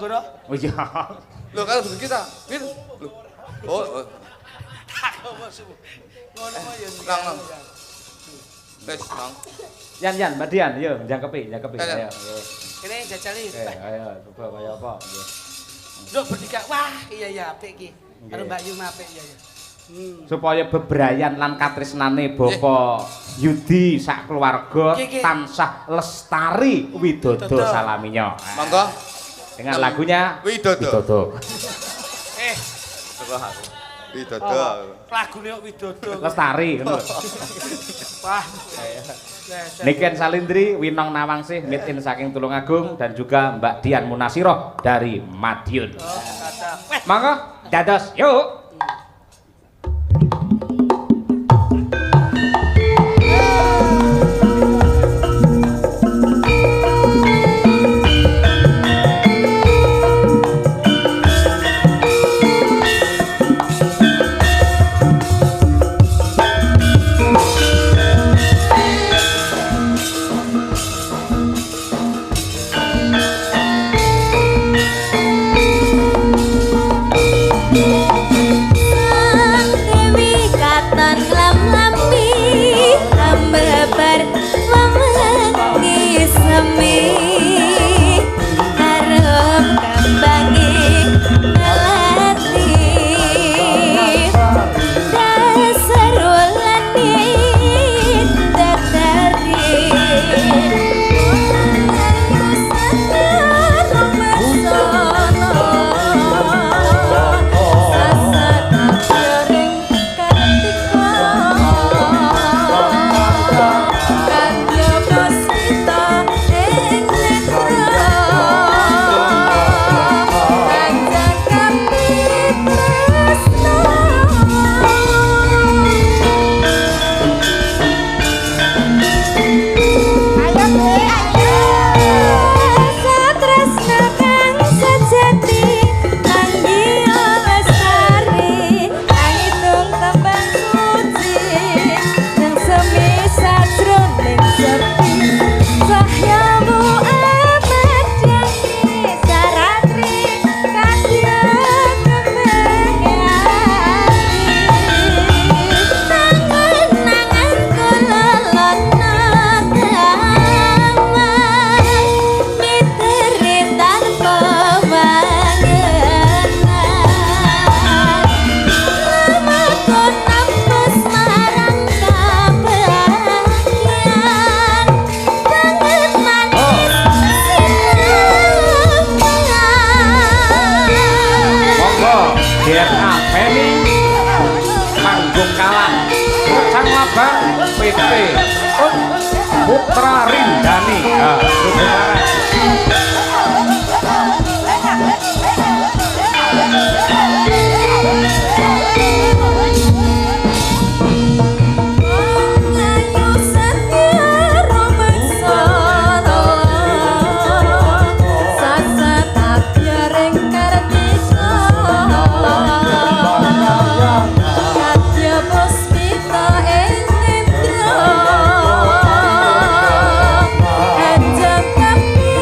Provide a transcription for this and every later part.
Diponegoro. Oh iya. Lho kalau begitu kita. Pir. Lho. Oh. Ngono ya. Nang. Wes nang. Yan Mbak Dian, yo jangkepi. Ayo. Kene jajali. Ayo, coba kaya apa? Nduk bertiga. Wah, iya apik iki. Karo Mbak Yu apik iya. Supaya bebrayan lan katresnane Bapak Yudi sak keluarga tansah lestari widodo salaminya. Monggo dengan lagunya Widodo. Coba aku. Widodo. Lagune kok Widodo. Lestari ngono. Wah. Niken Salindri, Winong Nawangsih, mitin saking Tulungagung dan juga Mbak Dian Munasiroh dari Madiun. Monggo dados yuk. Putra Rindani. Ajak kami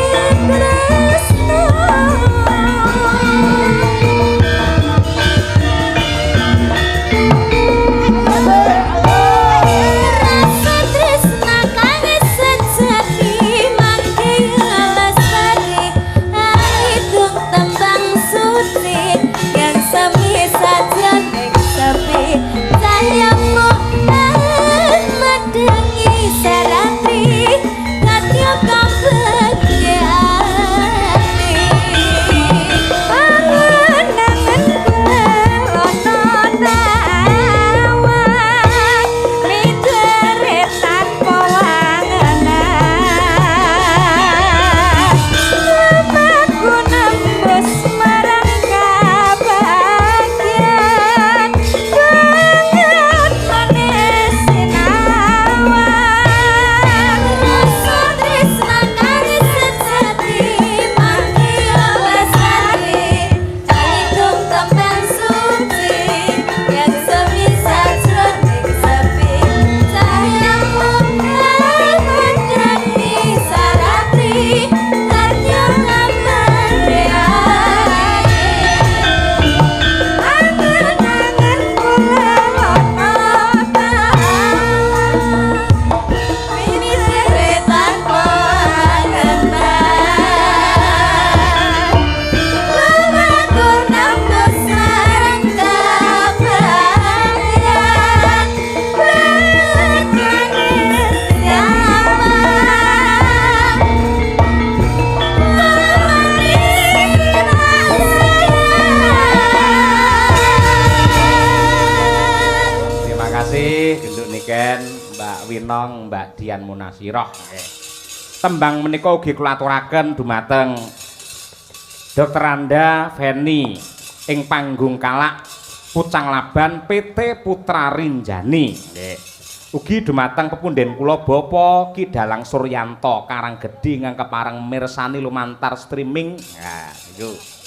Winong Mbak Dian Munasiroh. Nggih. Tembang menika ugi kula aturaken dumateng Dr. Anda Feni ing panggung Kalak Pucang Laban PT Putra Rinjani. Nggih. Ugi dumateng pepunden kula Bapa Ki Dalang Suryanto Karanggedhi ingkang kepareng mirsani lumantar streaming. Nah, niku.